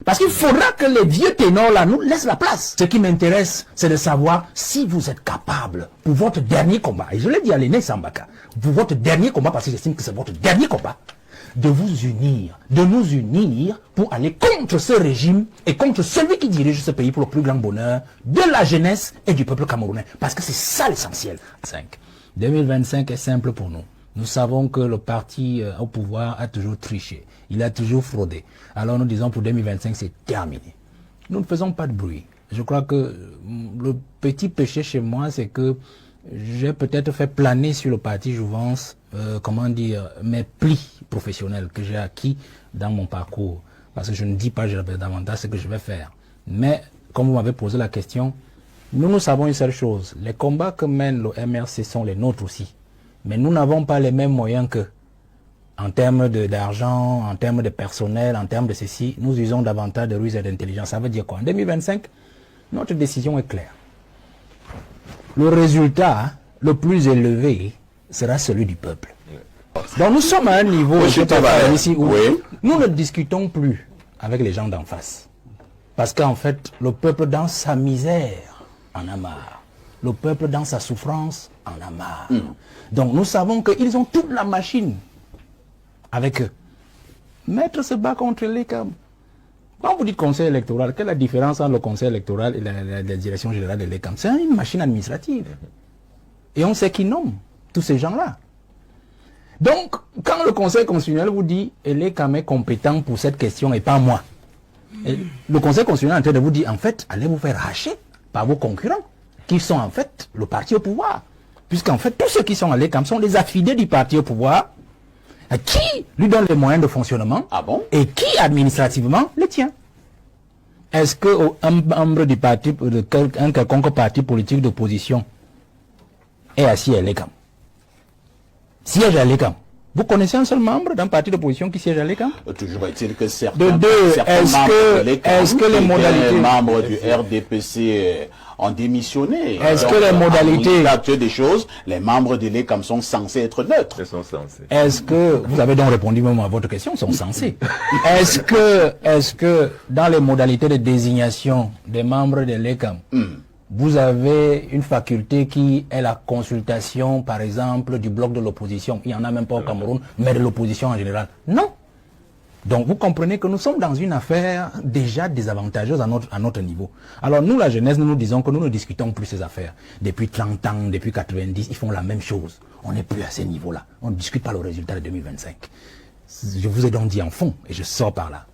Parce qu'il faudra que les vieux ténors là nous laissent la place. Ce qui m'intéresse, c'est de savoir si vous êtes capable, pour votre dernier combat, et je l'ai dit à l'aîné Sambaka, pour votre dernier combat, parce que j'estime que c'est votre dernier combat, de vous unir, de nous unir pour aller contre ce régime et contre celui qui dirige ce pays pour le plus grand bonheur de la jeunesse et du peuple camerounais. Parce que c'est ça l'essentiel. 2025 est simple pour nous. Nous savons que le parti au pouvoir a toujours triché. Il a toujours fraudé. Alors nous disons pour 2025, c'est terminé. Nous ne faisons pas de bruit. Je crois que le petit péché chez moi, c'est que j'ai peut-être fait planer sur le parti Jouvence, mes plis professionnels que j'ai acquis dans mon parcours. Parce que je ne dis pas davantage ce que je vais faire. Mais, comme vous m'avez posé la question, nous savons une seule chose. Les combats que mène le MRC sont les nôtres aussi. Mais nous n'avons pas les mêmes moyens qu'eux. En termes d'argent, en termes de personnel, en termes de ceci, nous usons davantage de ruse et d'intelligence. Ça veut dire quoi? En 2025, notre décision est claire. Le résultat le plus élevé sera celui du peuple. Donc nous sommes à un niveau ici où nous ne discutons plus avec les gens d'en face. Parce qu'en fait, le peuple dans sa misère en a marre. Le peuple dans sa souffrance en a marre. Donc nous savons qu'ils ont toute la machine avec eux. Maître se bat contre les CAM. Quand vous dites conseil électoral, quelle est la différence entre le conseil électoral et la direction générale de l'ECAM? C'est une machine administrative. Et on sait qui nomme tous ces gens-là. Donc, quand le conseil constitutionnel vous dit l'ECAM est compétent pour cette question et pas moi, et le conseil constitutionnel est en train de vous dire, en fait, allez vous faire racher par vos concurrents, qui sont en fait le parti au pouvoir. Puisqu'en fait, tous ceux qui sont à l'ECAM sont des affidés du parti au pouvoir, qui lui donne les moyens de fonctionnement et qui administrativement les tient. Est-ce qu'un membre du parti, un quelconque parti politique d'opposition est assis à l'ECAM? Siège à l'ECAM. Vous connaissez un seul membre d'un parti d'opposition qui siège à l'ECAM? Toujours est-il que certains, de deux, est-ce que les modalités... Les membres du RDPC ont démissionné. Est-ce que les modalités... Actuelles des choses, les membres de l'ECAM sont censés être neutres. Ils sont censés. Est-ce que... Vous avez donc répondu même à votre question, ils sont censés. Est-ce que dans les modalités de désignation des membres de l'ECAM, vous avez une faculté qui est la consultation, par exemple, du bloc de l'opposition. Il n'y en a même pas au Cameroun, mais de l'opposition en général. Non. Donc, vous comprenez que nous sommes dans une affaire déjà désavantageuse à notre niveau. Alors, nous, la jeunesse, nous nous disons que nous ne discutons plus ces affaires. Depuis 30 ans, depuis 90, ils font la même chose. On n'est plus à ces niveaux-là. On ne discute pas le résultat de 2025. Je vous ai donc dit en fond, et je sors par là.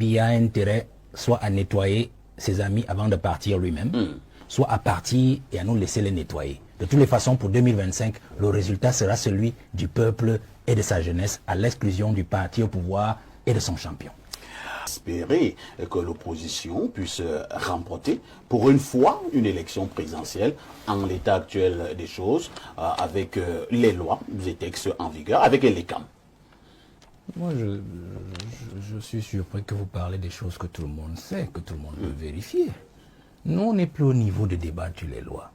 Il y a intérêt soit à nettoyer ses amis avant de partir lui-même, soit à partir et à nous laisser les nettoyer. De toutes les façons, pour 2025, le résultat sera celui du peuple et de sa jeunesse, à l'exclusion du parti au pouvoir et de son champion. Espérer que l'opposition puisse remporter pour une fois une élection présidentielle en l'état actuel des choses, avec les lois, les textes en vigueur, avec les CAM. Moi, je suis surpris que vous parlez des choses que tout le monde sait, que tout le monde peut vérifier. Nous, on n'est plus au niveau de débattre les lois.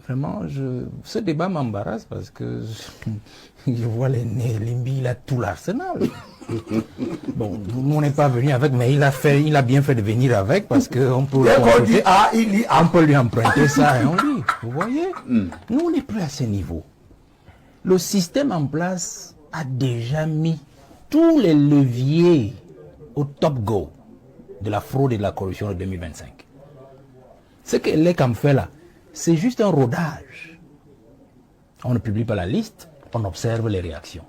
Vraiment, ce débat m'embarrasse parce que je vois Limbi, il a tout l'arsenal. Bon, nous, on n'est pas venu avec, mais il a bien fait de venir avec parce qu'on peut, on peut lui emprunter ça et on lit. Vous voyez? Nous, on n'est plus à ce niveau. Le système en place a déjà mis tous les leviers au top go de la fraude et de la corruption de 2025. Ce que l'ECAM fait là, c'est juste un rodage. On ne publie pas la liste, on observe les réactions.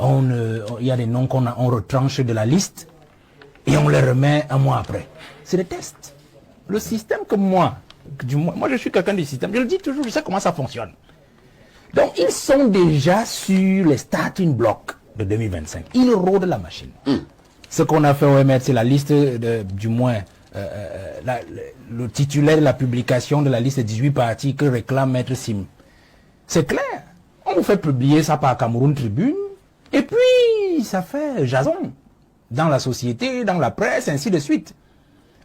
Il y a des noms qu'on retranche de la liste et on les remet un mois après. C'est des tests. Le système que moi je suis quelqu'un du système, je le dis toujours, je sais comment ça fonctionne. Donc, ils sont déjà sur les starting blocks de 2025. Ils rôdent la machine. Ce qu'on a fait au MR, c'est la liste, du moins, le titulaire de la publication de la liste de 18 partis que réclame Maître Sim. C'est clair. On vous fait publier ça par Cameroun Tribune, et puis ça fait jason dans la société, dans la presse, ainsi de suite.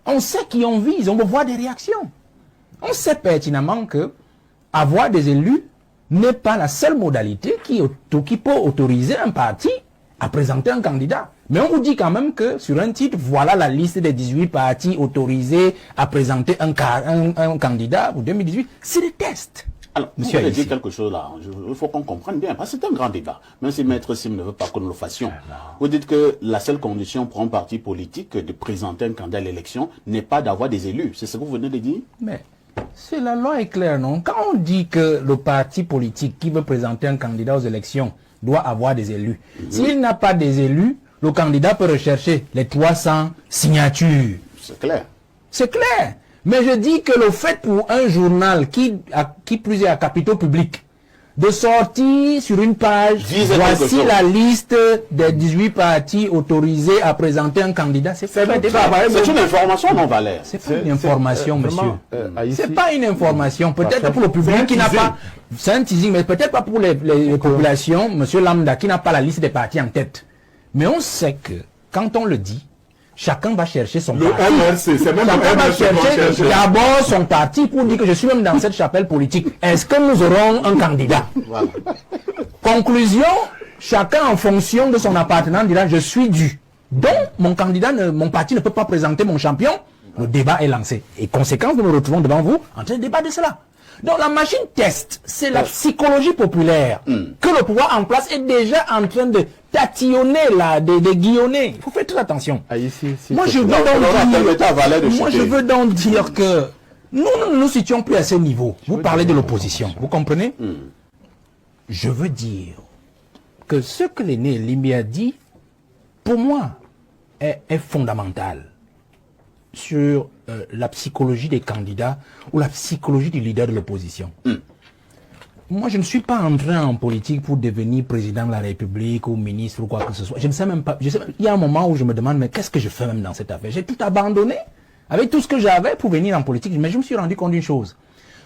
On sait qui on vise, on veut voir des réactions. On sait pertinemment que avoir des élus n'est pas la seule modalité qui peut autoriser un parti à présenter un candidat. Mais on vous dit quand même que sur un titre, voilà la liste des 18 partis autorisés à présenter un candidat pour 2018. C'est des tests. Alors, monsieur, vous allez dire quelque chose là. Il faut qu'on comprenne bien, parce que c'est un grand débat. Même si Maître Sim ne veut pas que nous le fassions. Vous dites que la seule condition pour un parti politique de présenter un candidat à l'élection n'est pas d'avoir des élus. C'est ce que vous venez de dire? Mais c'est la loi est claire, non? Quand on dit que le parti politique qui veut présenter un candidat aux élections doit avoir des élus. S'il n'a pas des élus, le candidat peut rechercher les 300 signatures. C'est clair. C'est clair. Mais je dis que le fait pour un journal qui plus est à capitaux publics, de sortir sur une page, voici la liste des 18 partis autorisés à présenter un candidat, c'est fait. C'est une information, non, Valère? C'est pas une information, monsieur. C'est pas une information. Peut-être pour le public qui n'a pas... C'est un teasing, mais peut-être pas pour les populations, monsieur Lambda, qui n'a pas la liste des partis en tête. Mais on sait que, quand on le dit, chacun va chercher son parti. MRC, c'est même chacun va chercher d'abord son parti pour dire que je suis même dans cette chapelle politique. Est-ce que nous aurons un candidat? Voilà. Conclusion, chacun en fonction de son appartenance dira je suis dû. Donc, mon candidat, mon parti ne peut pas présenter mon champion. Le débat est lancé. Et conséquence, nous nous retrouvons devant vous en train de débattre de cela. Donc la machine test, c'est la psychologie populaire que le pouvoir en place est déjà en train de tatillonner, là, de guillonner. Il faut faire très attention. Moi, je veux donc dire que nous ne nous situons plus à ce niveau. Vous parlez de l'opposition, vous comprenez? Je veux dire que ce que l'aîné Limbi a dit, pour moi, est fondamental sur la psychologie des candidats ou la psychologie du leader de l'opposition. Moi, je ne suis pas entré en politique pour devenir président de la République ou ministre ou quoi que ce soit. Je ne sais même pas. Il y a un moment où je me demande, mais qu'est-ce que je fais même dans cette affaire? J'ai tout abandonné avec tout ce que j'avais pour venir en politique. Mais je me suis rendu compte d'une chose.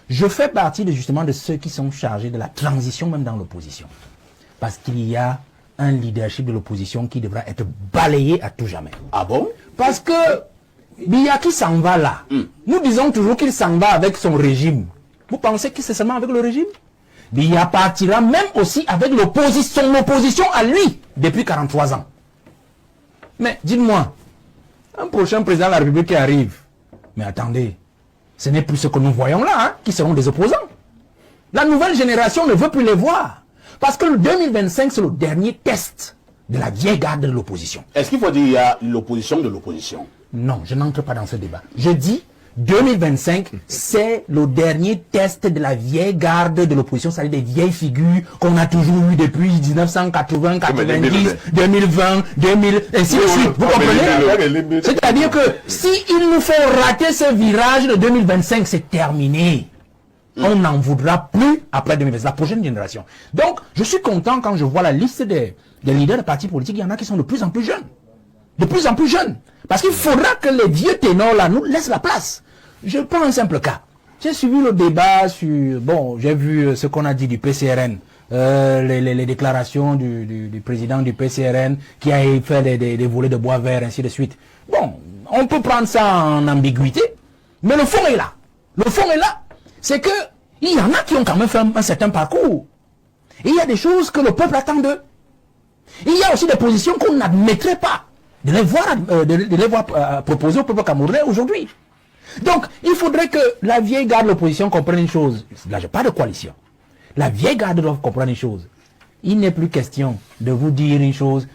Je fais partie justement de ceux qui sont chargés de la transition même dans l'opposition. Parce qu'il y a un leadership de l'opposition qui devra être balayé à tout jamais. Ah bon? Parce que Biya qui s'en va là, nous disons toujours qu'il s'en va avec son régime. Vous pensez que c'est seulement avec le régime? Biya partira même aussi avec son opposition à lui depuis 43 ans. Mais dites-moi, un prochain président de la République qui arrive, mais attendez, ce n'est plus ce que nous voyons là, hein, qui seront des opposants. La nouvelle génération ne veut plus les voir. Parce que le 2025, c'est le dernier test de la vieille garde de l'opposition. Est-ce qu'il faut dire qu'il y a l'opposition de l'opposition? Non, je n'entre pas dans ce débat. Je dis 2025, c'est le dernier test de la vieille garde de l'opposition, c'est-à-dire des vieilles figures qu'on a toujours eues depuis 1980, 90, 2020, 2000, ainsi de suite. Vous comprenez? C'est-à-dire que si il nous fait rater ce virage de 2025, c'est terminé. On n'en voudra plus après 2020, la prochaine génération. Donc, je suis content quand je vois la liste des leaders de partis politiques, il y en a qui sont de plus en plus jeunes. De plus en plus jeunes. Parce qu'il faudra que les vieux ténors là nous laissent la place. Je prends un simple cas. J'ai suivi le débat sur... Bon, j'ai vu ce qu'on a dit du PCRN. Les déclarations du président du PCRN qui a fait des volets de bois vert, ainsi de suite. Bon, on peut prendre ça en ambiguïté. Mais le fond est là. Le fond est là. C'est que il y en a qui ont quand même fait un certain parcours. Et il y a des choses que le peuple attend d'eux. Il y a aussi des positions qu'on n'admettrait pas de les voir proposer au peuple camerounais aujourd'hui. Donc, il faudrait que la vieille garde de l'opposition comprenne une chose. Là, je parle de coalition. La vieille garde doit comprendre une chose. Il n'est plus question de vous dire une chose.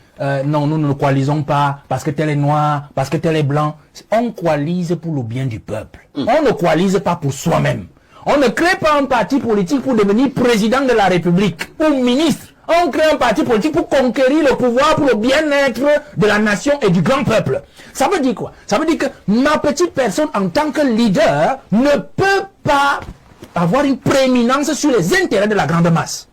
Non, nous ne coalisons pas parce que tel est noir, parce que tel est blanc. On coalise pour le bien du peuple. On ne coalise pas pour soi-même. On ne crée pas un parti politique pour devenir président de la République ou ministre. On crée un parti politique pour conquérir le pouvoir pour le bien-être de la nation et du grand peuple. Ça veut dire quoi? Ça veut dire que ma petite personne en tant que leader ne peut pas avoir une prééminence sur les intérêts de la grande masse.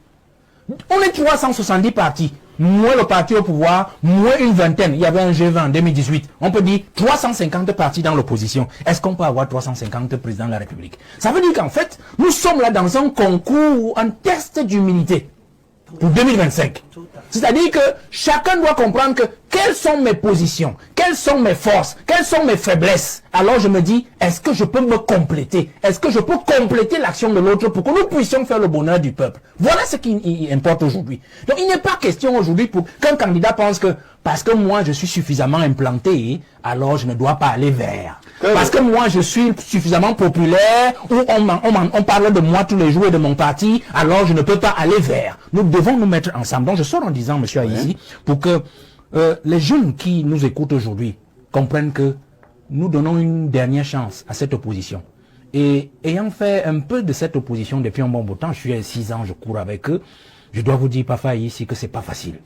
On est 370 partis. Moins le parti au pouvoir, moins une vingtaine. Il y avait un G20 en 2018. On peut dire 350 partis dans l'opposition. Est-ce qu'on peut avoir 350 présidents de la République? Ça veut dire qu'en fait, nous sommes là dans un concours, un test d'humilité pour 2025. C'est-à-dire que chacun doit comprendre que quelles sont mes positions, quelles quelles sont mes forces, quelles sont mes faiblesses. Alors je me dis, est-ce que je peux me compléter? Est-ce que je peux compléter l'action de l'autre pour que nous puissions faire le bonheur du peuple? Voilà ce qui importe aujourd'hui. Donc il n'est pas question aujourd'hui pour qu'un candidat pense que parce que moi je suis suffisamment implanté, alors je ne dois pas aller vers. Parce que moi je suis suffisamment populaire, ou on parle de moi tous les jours et de mon parti, alors je ne peux pas aller vers. Nous devons nous mettre ensemble. Donc je sors en disant, monsieur Aïzi, pour que les jeunes qui nous écoutent aujourd'hui comprennent que nous donnons une dernière chance à cette opposition. Et ayant fait un peu de cette opposition depuis un bon bout de temps, je suis à 6 ans, je cours avec eux, je dois vous dire, Papa, ici, que c'est pas facile.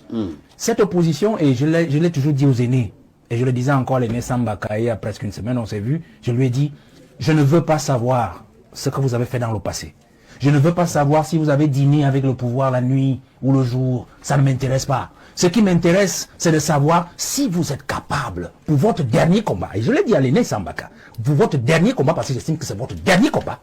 Cette opposition, et je l'ai toujours dit aux aînés, et je le disais encore à l'aîné Sambaka, il y a presque une semaine, on s'est vu, je lui ai dit, je ne veux pas savoir ce que vous avez fait dans le passé. Je ne veux pas savoir si vous avez dîné avec le pouvoir la nuit ou le jour, ça ne m'intéresse pas. Ce qui m'intéresse, c'est de savoir si vous êtes capable, pour votre dernier combat, et je l'ai dit à l'aîné Sambaka, pour votre dernier combat, parce que j'estime que c'est votre dernier combat,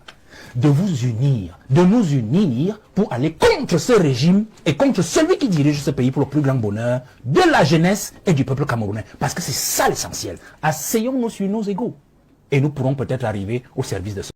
de vous unir, de nous unir pour aller contre ce régime et contre celui qui dirige ce pays pour le plus grand bonheur de la jeunesse et du peuple camerounais. Parce que c'est ça l'essentiel. Asseyons-nous sur nos égaux et nous pourrons peut-être arriver au service de ce